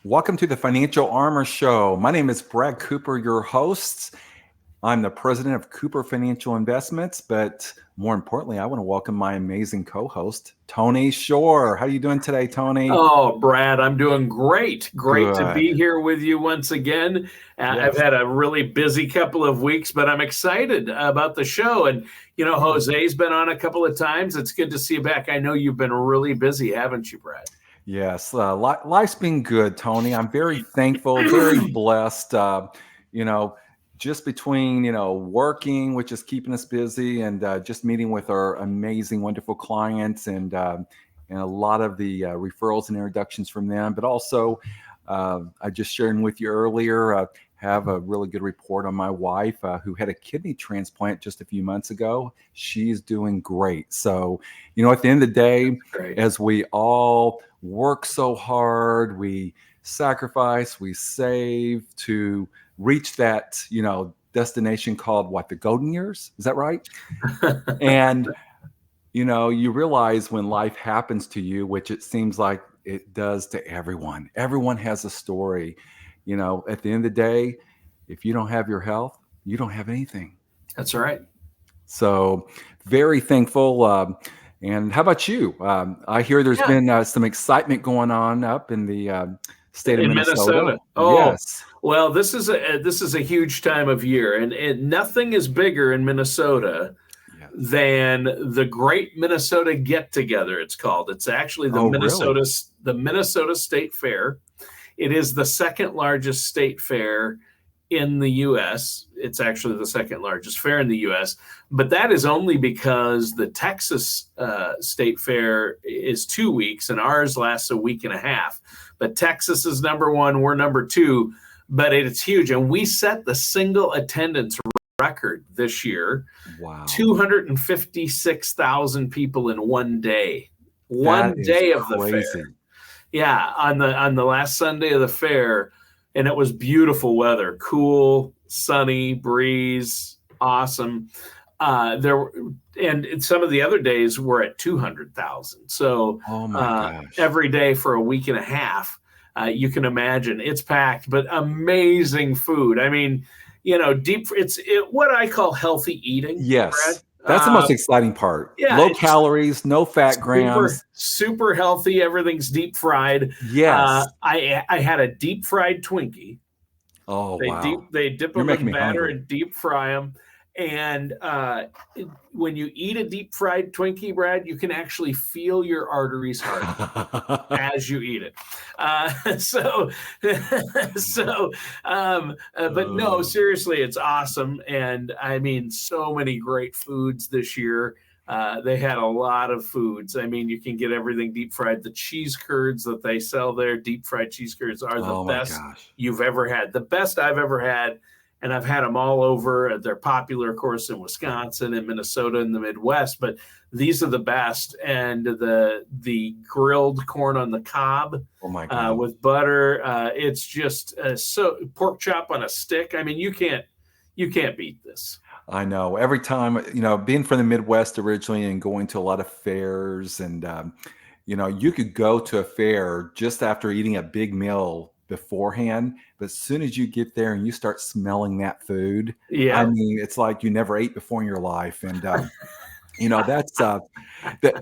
Welcome to the Financial Armor Show. My name is Brad Cooper, your host. I'm the president of Cooper Financial Investments, but more importantly, I want to welcome my amazing co-host, Tony Shore. How are you doing today, Tony? Oh, Brad, I'm doing great. Great to Good. be here with you once again. I've Yes. had a really busy couple of weeks, but I'm excited about the show. And, Jose's been on a couple of times. It's good to see you back. I know you've been really busy, haven't you, Brad? Yes. Life's been good, Tony. I'm very thankful, very blessed. You know, just between, working, which is keeping us busy, and just meeting with our amazing, wonderful clients and a lot of the referrals and introductions from them. But also, I just shared with you earlier, have a really good report on my wife who had a kidney transplant just a few months ago. She's doing great. So, at the end of the day, Great. as we all work so hard, we sacrifice, we save to reach that, destination called what? The golden years? Is that right? And, you realize when life happens to you, which it seems like it does to everyone. Everyone has a story. At the end of the day, if you don't have your health, you don't have anything. That's right. So very thankful. And how about you? I hear there's been some excitement going on up in the state of Minnesota. Oh, Yes. well, this is a huge time of year, and nothing is bigger in Minnesota than the Great Minnesota Get Together. It's called. It's actually the Minnesota State Fair. It is the second largest state fair in the U.S. It's actually the second largest fair in the U.S., but that is only because the Texas State Fair is 2 weeks and ours lasts a week and a half. But Texas is number one, we're number two, but it's huge. And we set the single attendance record this year. Wow. 256,000 people in one day. One day of the fair. Yeah, on the last Sunday of the fair, and it was beautiful weather, cool, sunny, breeze, awesome. And some of the other days were at 200,000. So every day for a week and a half, you can imagine it's packed, but amazing food. I mean, what I call healthy eating. Yes. Brad. That's the most exciting part. Yeah, low calories, no fat grams. Super healthy. Everything's deep fried. Yes. I had a deep fried Twinkie. Oh, wow. They dip them in batter and deep fry them. And when you eat a deep fried Twinkie, Brad, you can actually feel your arteries harden as you eat it. But no, seriously, it's awesome. And I mean, so many great foods this year. They had a lot of foods. I mean, you can get everything deep fried. The cheese curds that they sell there, deep fried cheese curds, are the best you've ever had. The best I've ever had. And I've had them all over. They're popular, of course, in Wisconsin and Minnesota and the Midwest. But these are the best. And the grilled corn on the cob with butter. It's just so pork chop on a stick. I mean, you can't beat this. I know. Every time, being from the Midwest originally and going to a lot of fairs, and you could go to a fair just after eating a big meal beforehand, but as soon as you get there and you start smelling that food, I mean, it's like you never ate before in your life. And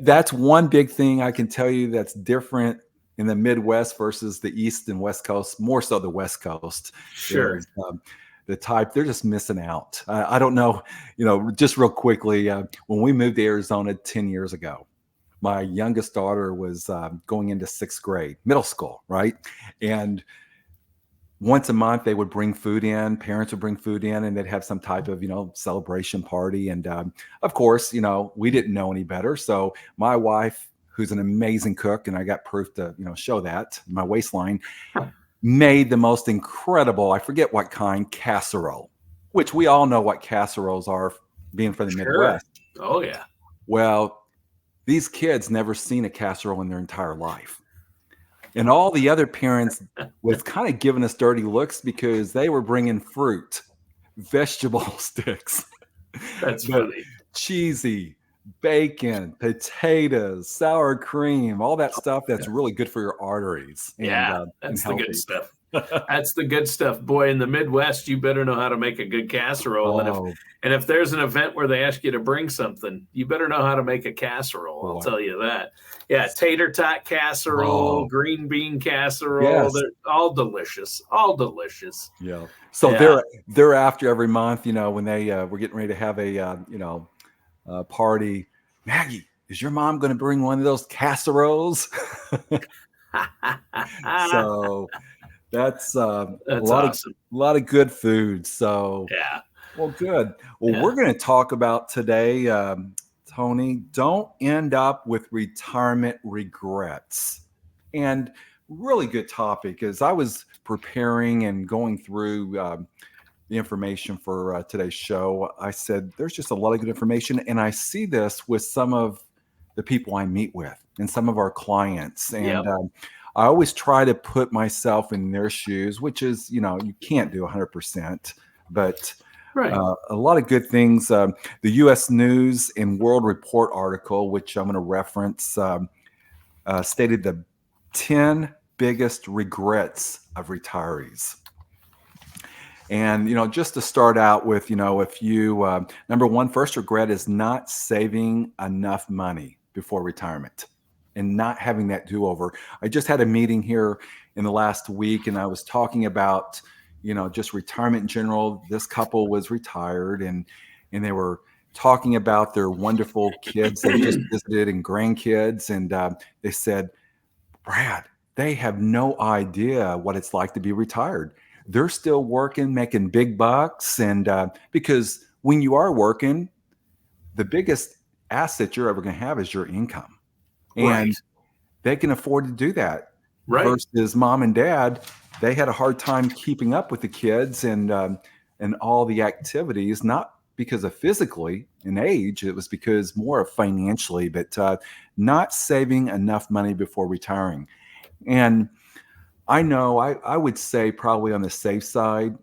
that's one big thing I can tell you that's different in the Midwest versus the East and West Coast, more so the West Coast. Sure. The type, they're just missing out. I don't know, just real quickly, when we moved to Arizona 10 years ago, my youngest daughter was going into 6th grade, middle school, right? And once a month, they would bring food in. Parents would bring food in, and they'd have some type of, celebration party. And of course, we didn't know any better. So my wife, who's an amazing cook, and I got proof to, show that in my waistline, made the most incredible, I forget what kind, casserole, which we all know what casseroles are, being from the Midwest. Oh, yeah. Well, these kids never seen a casserole in their entire life. And all the other parents was kind of giving us dirty looks because they were bringing fruit, vegetable sticks. That's funny. Cheesy, bacon, potatoes, sour cream, all that stuff that's really good for your arteries Yeah, and that's the good healthy. stuff. That's the good stuff. Boy, in the Midwest, you better know how to make a good casserole. Oh, And if there's an event where they ask you to bring something, you better know how to make a casserole. I'll boy. tell you that. Yeah, tater tot casserole, Oh, green bean casserole, yes. they're all delicious. All delicious. Yeah. So Yeah. they're after every month, when they we're getting ready to have a party. Maggie, is your mom going to bring one of those casseroles? So that's That's awesome. a lot of good food. So, Yeah. well, good. Well, Yeah. we're going to talk about today, Tony. Don't end up with retirement regrets. And really good topic. As I was preparing and going through the information for today's show, I said there's just a lot of good information, and I see this with some of the people I meet with and some of our clients, and Yep. I always try to put myself in their shoes, which is you can't do 100%, but Right. a lot of good things. The U.S. News and World Report article, which I'm going to reference, stated the 10 biggest regrets of retirees. And, just to start out with, if you, number one, first regret is not saving enough money before retirement and not having that do over. I just had a meeting here in the last week and I was talking about, just retirement in general. This couple was retired and they were talking about their wonderful kids they just visited and grandkids. And they said, Brad, they have no idea what it's like to be retired. They're still working, making big bucks. And because when you are working, the biggest asset you're ever going to have is your income. Right. And they can afford to do that. Right. Versus mom and dad, they had a hard time keeping up with the kids and all the activities, not because of physically and age, it was because more of financially, but not saving enough money before retiring. And I know I would say probably on the safe side,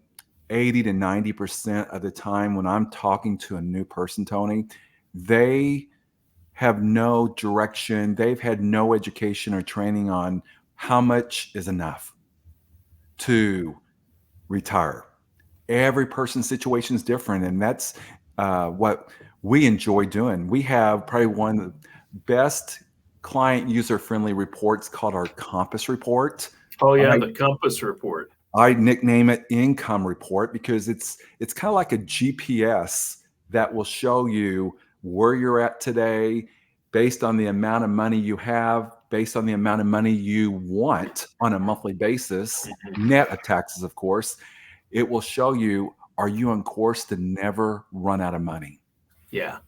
80 to 90% of the time when I'm talking to a new person, Tony, they have no direction. They've had no education or training on how much is enough to retire. Every person's situation is different. And that's what we enjoy doing. We have probably one of the best client user-friendly reports called our Compass Report. Oh yeah, the Compass Report. I nickname it Income Report because it's kind of like a GPS that will show you where you're at today based on the amount of money you have, based on the amount of money you want on a monthly basis, net of taxes, of course. It will show you, are you on course to never run out of money? Yeah.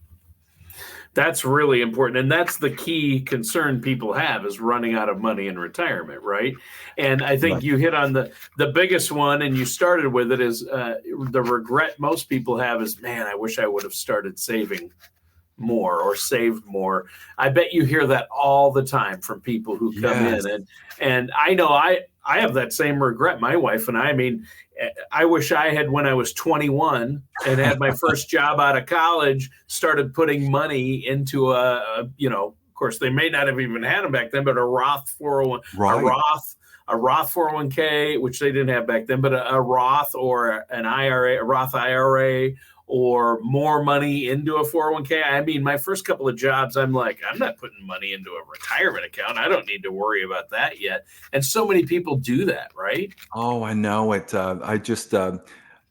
That's really important. And that's the key concern people have is running out of money in retirement, right? And I think you hit on the biggest one, and you started with it, is the regret most people have is, man, I wish I would have started saving more or saved more. I bet you hear that all the time from people who come in. And I know I have that same regret. My wife and I mean, I wish I had, when I was 21 and had my first job out of college, started putting money into of course they may not have even had them back then, but a Roth 401, a Roth 401k, which they didn't have back then, but a Roth or an IRA, a Roth IRA, or more money into a 401k. I mean, my first couple of jobs, I'm like, I'm not putting money into a retirement account. I don't need to worry about that yet. And so many people do that, right? Oh, I know it. I just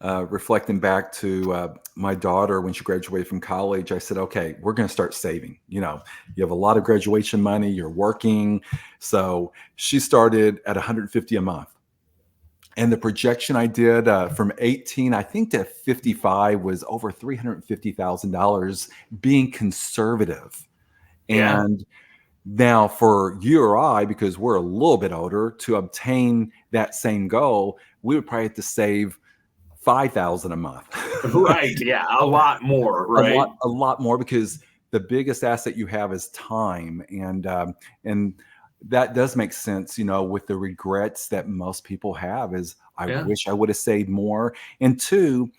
reflecting back to my daughter when she graduated from college, I said, okay, we're going to start saving. You have a lot of graduation money, you're working. So she started at $150 a month. And the projection I did from 18, I think to 55 was over $350,000 being conservative. Yeah. And now for you or I, because we're a little bit older, to obtain that same goal, we would probably have to save $5,000 a month. Right. Yeah. A lot more. Right. A lot more, because the biggest asset you have is time. And that does make sense, with the regrets that most people have is, I wish I would have saved more. And two,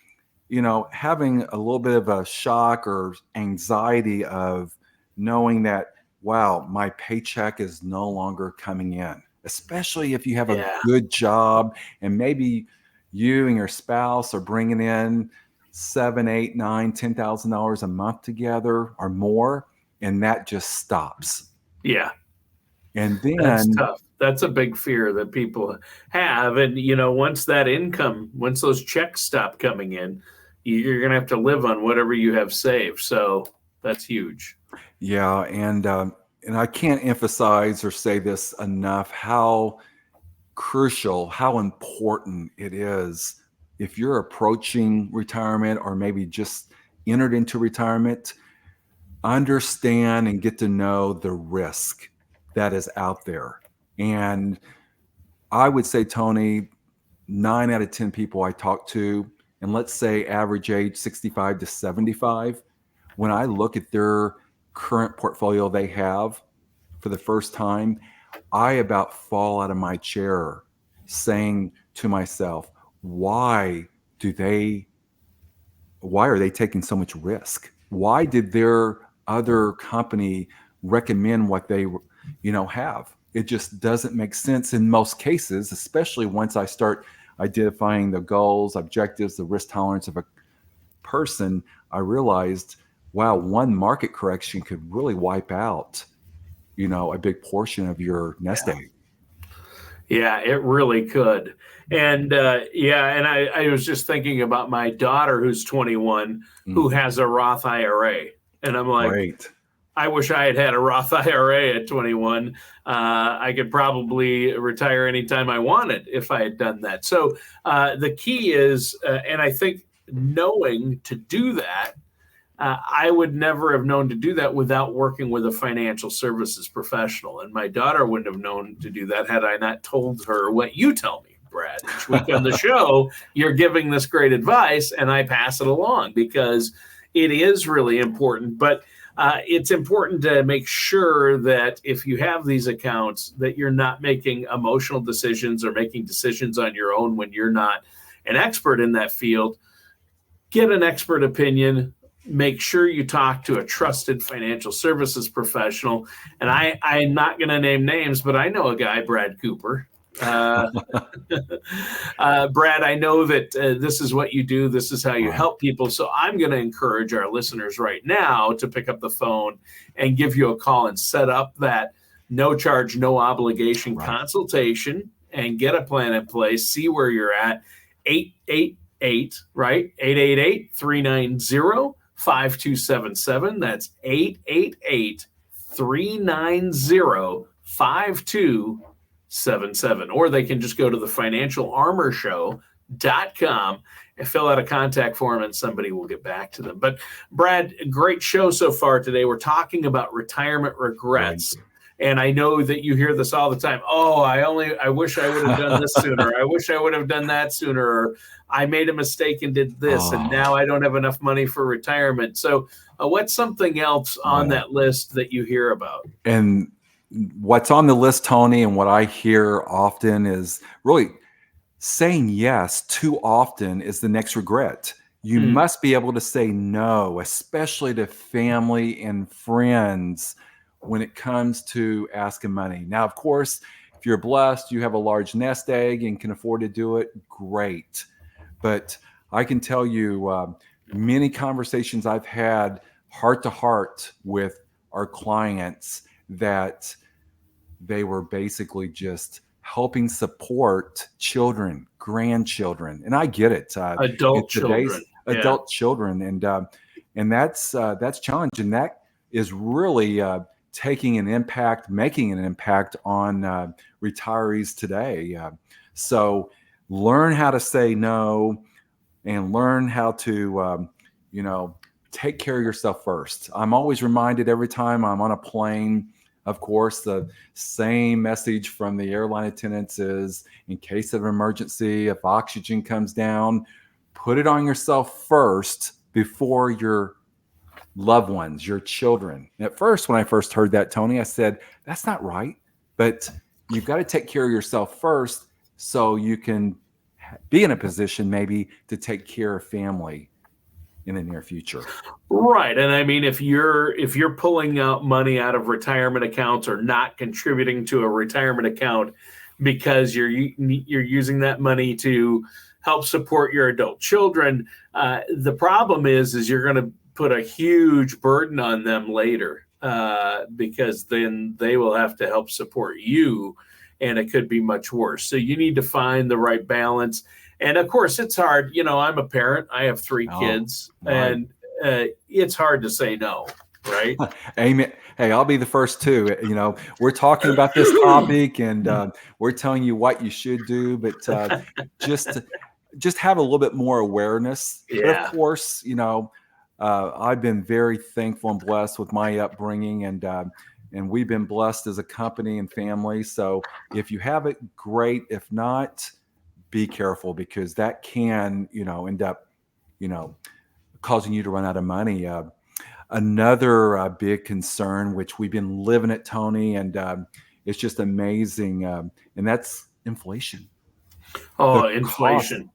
having a little bit of a shock or anxiety of knowing that, wow, my paycheck is no longer coming in, especially if you have a Yeah. good job and maybe you and your spouse are bringing in seven, eight, nine, $10,000 a month together or more, and that just stops. Yeah. And That's then, tough. That's a big fear that people have. And, once those checks stop coming in, you're going to have to live on whatever you have saved. So that's huge. yeah, and I can't emphasize or say this enough how crucial, how important it is if you're approaching retirement or maybe just entered into retirement, understand and get to know the risk that is out there. And I would say, Tony, 9 out of 10 people I talk to, and let's say average age 65 to 75, when I look at their current portfolio they have for the first time, I about fall out of my chair saying to myself, do they why are they taking so much risk? Why did their other company recommend what they have? It just doesn't make sense in most cases, especially once I start identifying the goals, objectives, the risk tolerance of a person. I realized, wow, one market correction could really wipe out a big portion of your nest egg. Yeah, it really could. And and I was just thinking about my daughter who's 21 who has a Roth IRA. And I'm like, Right. I wish I had a Roth IRA at 21. I could probably retire anytime I wanted if I had done that. So the key is, and I think knowing to do that, I would never have known to do that without working with a financial services professional. And my daughter wouldn't have known to do that had I not told her what you tell me, Brad. Each week on the show, you're giving this great advice, and I pass it along because it is really important. But it's important to make sure that if you have these accounts, that you're not making emotional decisions or making decisions on your own when you're not an expert in that field. Get an expert opinion. Make sure you talk to a trusted financial services professional. And I'm not going to name names, but I know a guy, Brad Cooper. Brad, I know that this is what you do. This is how you help people. So I'm going to encourage our listeners right now to pick up the phone and give you a call and set up that no charge, no obligation consultation and get a plan in place. See where you're at. 888, right? 888-390-5277. That's 888-390-5277. Or they can just go to the financialarmorshow.com and fill out a contact form and somebody will get back to them. But Brad, great show so far today. We're talking about retirement regrets. And I know that you hear this all the time. Oh, I wish I would have done this sooner. I wish I would have done that sooner. Or I made a mistake and did this, and now I don't have enough money for retirement. So what's something else on that list that you hear about? And what's on the list, Tony, and what I hear often is really saying yes too often is the next regret. You must be able to say no, especially to family and friends when it comes to asking money. Now, of course, if you're blessed, you have a large nest egg and can afford to do it, great. But I can tell you many conversations I've had heart to heart with our clients that they were basically just helping support children, grandchildren. And I get it. Adult children. Adult children. And that's challenging. That is really making an impact on retirees today. So learn how to say no and learn how to, take care of yourself first. I'm always reminded every time I'm on a plane, of course, the same message from the airline attendants is, in case of emergency, if oxygen comes down, put it on yourself first before your loved ones, your children. And at first, when I first heard that, Tony, I said, that's not right. But you've got to take care of yourself first so you can be in a position maybe to take care of family in the near future. Right. And I mean, if you're pulling out money out of retirement accounts or not contributing to a retirement account because you're using that money to help support your adult children, the problem is you're going to put a huge burden on them later, because then they will have to help support you, and it could be much worse. So you need to find the right balance. And of course, it's hard. I'm a parent. I have 3 kids, right. and it's hard to say no, right? Amen. Hey, I'll be the first too. We're talking about this topic, and we're telling you what you should do, but just have a little bit more awareness. Yeah. But of course, I've been very thankful and blessed with my upbringing, and we've been blessed as a company and family. So if you have it, great. If not, be careful, because that can, end up, causing you to run out of money. Another big concern, which we've been living it, Tony, and it's just amazing, and that's inflation. Oh, inflation.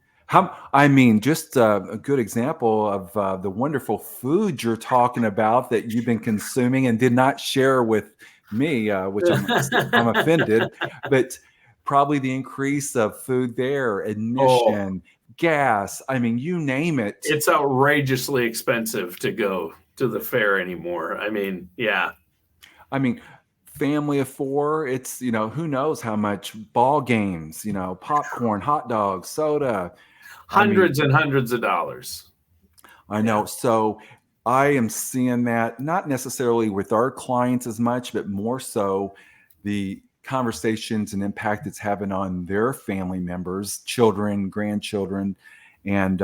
Just a good example of the wonderful food you're talking about that you've been consuming and did not share with me, which I'm offended, but probably the increase of food there, admission, gas. I mean, you name it. It's outrageously expensive to go to the fair anymore. I mean, yeah. I mean, family of 4, it's, who knows how much, ball games, popcorn, hot dogs, soda. Hundreds and hundreds of dollars. I know. Yeah. So I am seeing that not necessarily with our clients as much, but more so the conversations and impact it's having on their family members, children, grandchildren, and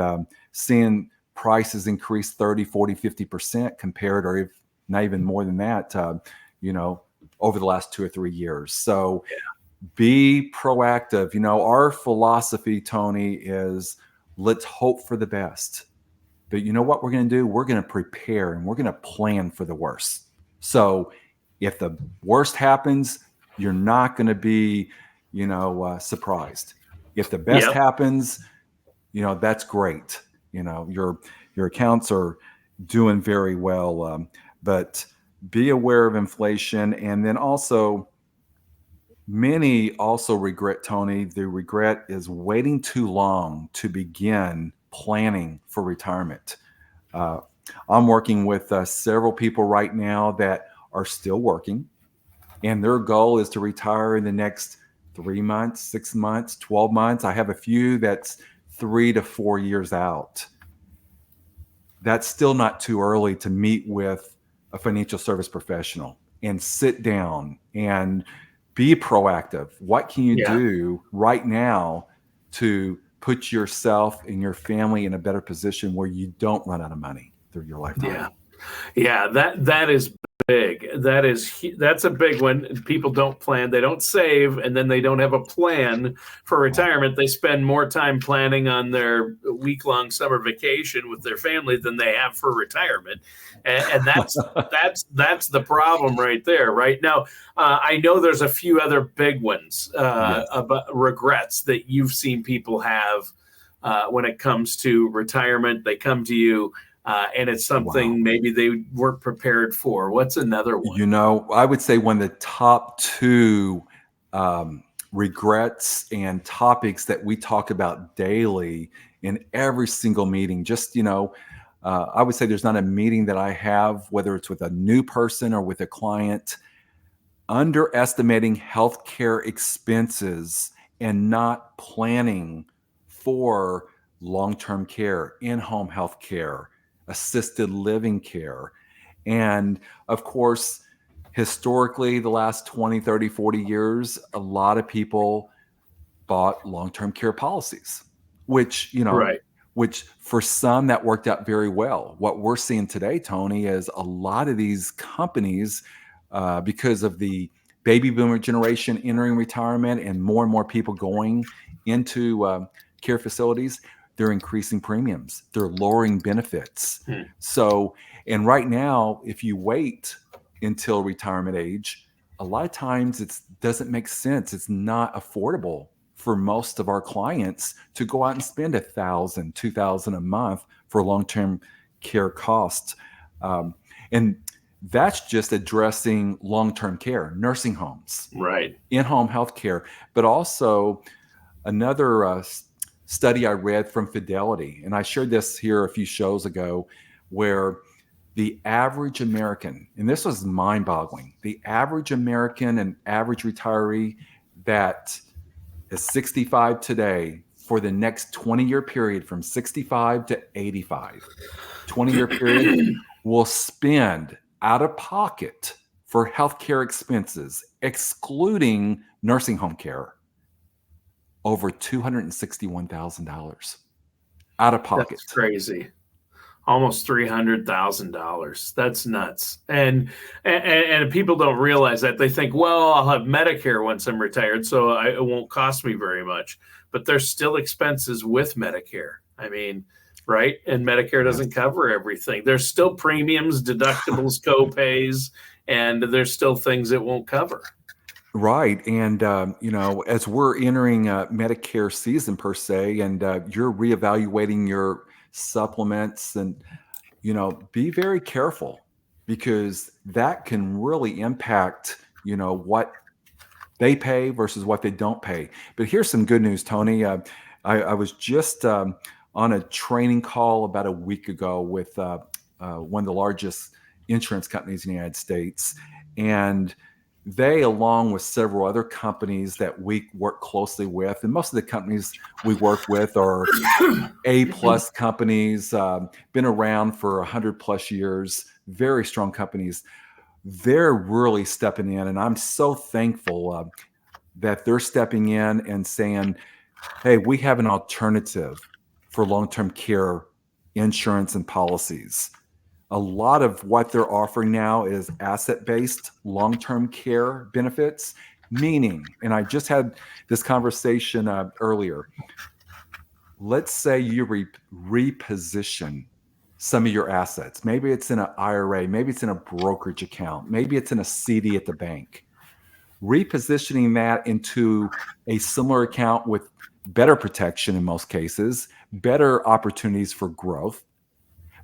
seeing prices increase 30, 40, 50% compared, or if not even more than that, over the last 2 or 3 years. So be proactive. Our philosophy, Tony, is let's hope for the best. But you know what we're going to do? We're going to prepare, and we're going to plan for the worst. So if the worst happens, you're not going to be, surprised. If the best happens, that's great. Your accounts are doing very well. But be aware of inflation. And then also, many also regret, Tony, the regret is waiting too long to begin planning for retirement. I'm working with several people right now that are still working, and their goal is to retire in the next 3 months, 6 months, 12 months. I have a few that's 3 to 4 years out. That's still not too early to meet with a financial service professional and sit down and be proactive. What can you do right now to put yourself and your family in a better position where you don't run out of money through your lifetime? Yeah, that is big. That's a big one. People don't plan, they don't save, and then they don't have a plan for retirement. They spend more time planning on their week-long summer vacation with their family than they have for retirement, and that's the problem right there. Right now, I know there's a few other big ones about regrets that you've seen people have when it comes to retirement. They come to you. And it's something maybe they weren't prepared for. What's another one? I would say one of the top 2 regrets and topics that we talk about daily in every single meeting. I would say there's not a meeting that I have, whether it's with a new person or with a client, underestimating healthcare expenses and not planning for long-term care, in-home health care, assisted living care. And of course, historically, the last 20, 30, 40 years, a lot of people bought long-term care policies, which for some that worked out very well. What we're seeing today, Tony, is a lot of these companies, because of the baby boomer generation entering retirement and more people going into care facilities, they're increasing premiums. They're lowering benefits. So, and right now, if you wait until retirement age, a lot of times it doesn't make sense. It's not affordable for most of our clients to go out and spend $1,000, $2,000 a month for long-term care costs. Um, and that's just addressing long-term care, nursing homes, Right. in-home health care, but also another study I read from Fidelity, and I shared this here a few shows ago, where the average American, and this was mind boggling, the average American and average retiree that is 65 today, for the next 20-year period from 65 to 85, 20-year period, will spend out of pocket for healthcare expenses, excluding nursing home care, over $261,000 out of pocket. That's crazy. Almost $300,000. That's nuts. And people don't realize that. They think, well, I'll have Medicare once I'm retired, so it won't cost me very much. But there's still expenses with Medicare. I mean, right? And Medicare doesn't cover everything. There's still premiums, deductibles, co-pays, and there's still things it won't cover. Right. And, as we're entering Medicare season per se, and you're reevaluating your supplements, and, be very careful, because that can really impact, what they pay versus what they don't pay. But here's some good news, Tony. I was just on a training call about a week ago with one of the largest insurance companies in the United States. And they, along with several other companies that we work closely with, and most of the companies we work with are A-plus companies, been around for 100+ years, very strong companies. They're really stepping in, and I'm so thankful that they're stepping in and saying, hey, we have an alternative for long-term care insurance and policies. A lot of what they're offering now is asset-based long-term care benefits, meaning, and I just had this conversation earlier, let's say you reposition some of your assets. Maybe it's in an IRA, maybe it's in a brokerage account, maybe it's in a CD at the bank. Repositioning that into a similar account with better protection in most cases, better opportunities for growth.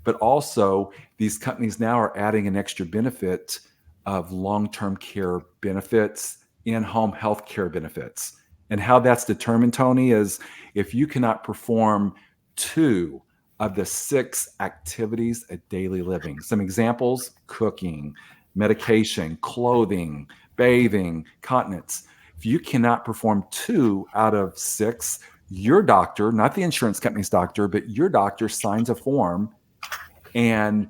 But also, these companies now are adding an extra benefit of long-term care benefits, in-home health care benefits. And how that's determined, Tony, is if you cannot perform 2 of the 6 activities of daily living. Some examples: cooking, medication, clothing, bathing, continence. If you cannot perform 2 out of 6, your doctor, not the insurance company's doctor, but your doctor, signs a form, and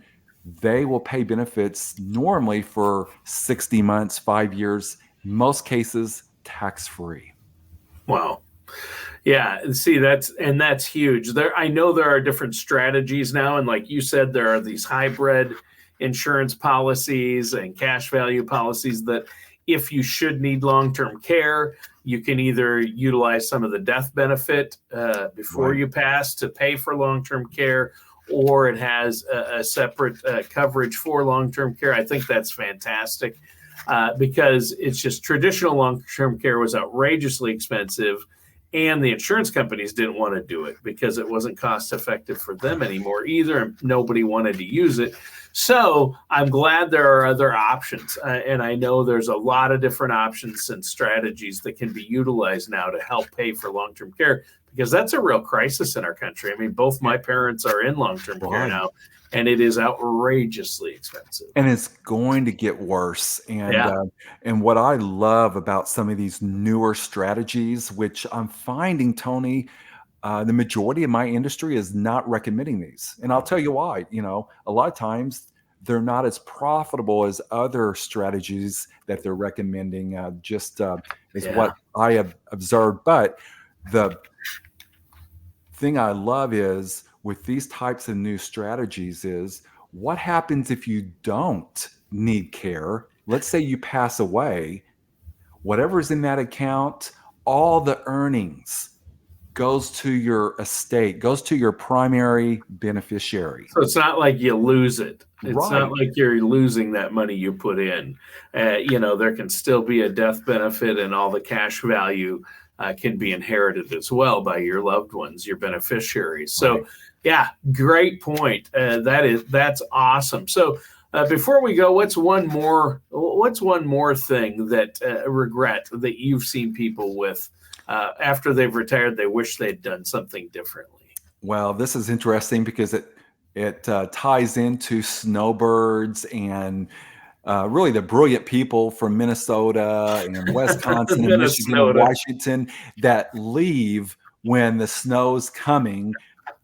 they will pay benefits normally for 60 months, 5 years, most cases tax-free. Wow. Yeah. See, that's huge. I know there are different strategies now. And like you said, there are these hybrid insurance policies and cash value policies that if you should need long-term care, you can either utilize some of the death benefit before you pass to pay for long-term care, or it has a separate coverage for long-term care. I think that's fantastic because it's just traditional long-term care was outrageously expensive, and the insurance companies didn't want to do it because it wasn't cost-effective for them anymore either, and nobody wanted to use it. So I'm glad there are other options, and I know there's a lot of different options and strategies that can be utilized now to help pay for long-term care, because that's a real crisis in our country. I mean, both my parents are in long-term care now, and it is outrageously expensive. And it's going to get worse. And what I love about some of these newer strategies, which I'm finding, Tony, the majority of my industry is not recommending these. And I'll tell you why. A lot of times they're not as profitable as other strategies that they're recommending, is what I have observed. But the thing I love is, with these types of new strategies, is what happens if you don't need care? Let's say you pass away, whatever's in that account, all the earnings goes to your estate, goes to your primary beneficiary. So it's not like you lose it. It's not like you're losing that money you put in. There can still be a death benefit, and all the cash value can be inherited as well by your loved ones, your beneficiaries. So, yeah, great point. That's awesome. So, before we go, what's one more thing that regret that you've seen people with after they've retired? They wish they'd done something differently. Well, this is interesting because it ties into snowbirds and really the brilliant people from Minnesota and Wisconsin and Michigan and Washington that leave when the snow's coming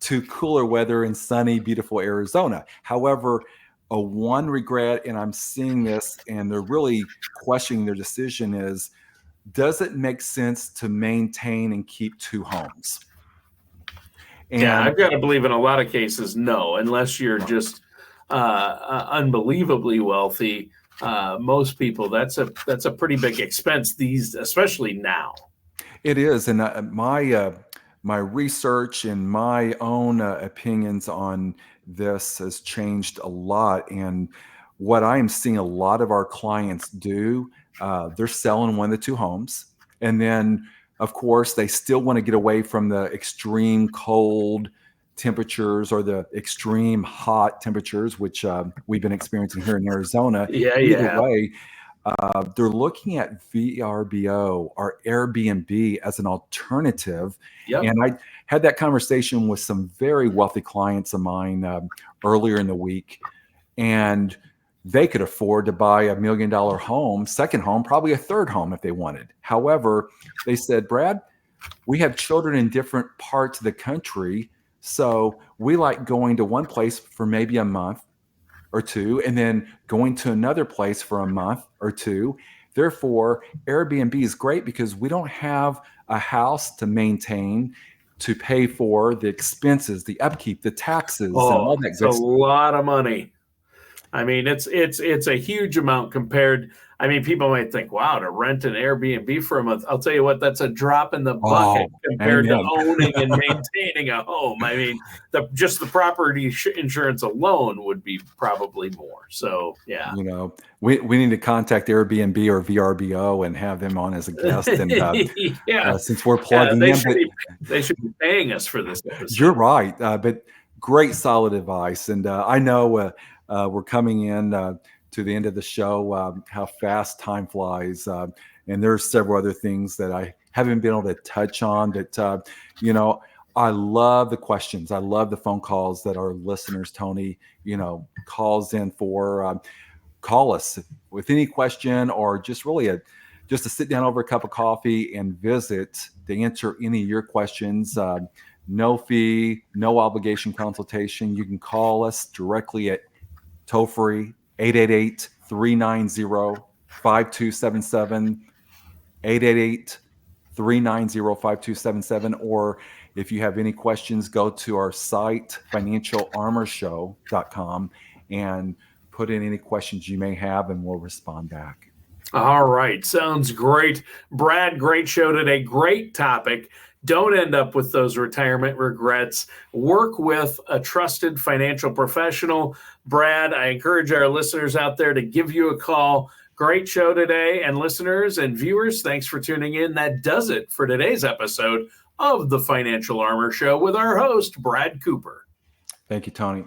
to cooler weather in sunny, beautiful Arizona. However, one regret, and I'm seeing this, and they're really questioning their decision, is does it make sense to maintain and keep two homes? And yeah, I've got to believe in a lot of cases, no, unless you're just unbelievably wealthy. Most people, that's a pretty big expense especially now. It is, and my research and my own opinions on this has changed a lot. And what I am seeing a lot of our clients do, they're selling one of the two homes, and then of course they still want to get away from the extreme cold temperatures or the extreme hot temperatures, which we've been experiencing here in Arizona. Either way, they're looking at VRBO or Airbnb as an alternative. And I had that conversation with some very wealthy clients of mine earlier in the week, and they could afford to buy $1 million home, second home, probably a third home if they wanted. However, they said, Brad, we have children in different parts of the country, so we like going to one place for maybe a month or two, and then going to another place for a month or two. Therefore, Airbnb is great because we don't have a house to maintain, to pay for the expenses, the upkeep, the taxes, and all that. It's a lot of money. I mean, it's a huge amount compared. I mean, people might think, wow, to rent an Airbnb for a month. I'll tell you what, that's a drop in the bucket compared to owning and maintaining a home. I mean, just the property insurance alone would be probably more. So, yeah. You know, we need to contact Airbnb or VRBO and have them on as a guest. And since we're plugging they should be paying us for this episode. You're right. But great, solid advice. And I know we're coming in to the end of the show, how fast time flies. And there's several other things that I haven't been able to touch on. But, I love the questions. I love the phone calls that our listeners, Tony, calls in for. Call us with any question or just really just to sit down over a cup of coffee and visit to answer any of your questions. No fee, no obligation consultation. You can call us directly at toll-free 888-390-5277, 888-390-5277. Or if you have any questions, go to our site, financialarmorshow.com, and put in any questions you may have, and we'll respond back. All right. Sounds great. Brad, great show today. Great topic. Don't end up with those retirement regrets. Work with a trusted financial professional. Brad, I encourage our listeners out there to give you a call. Great show today. And listeners and viewers, thanks for tuning in. That does it for today's episode of the Financial Armor Show with our host, Brad Cooper. Thank you, Tony.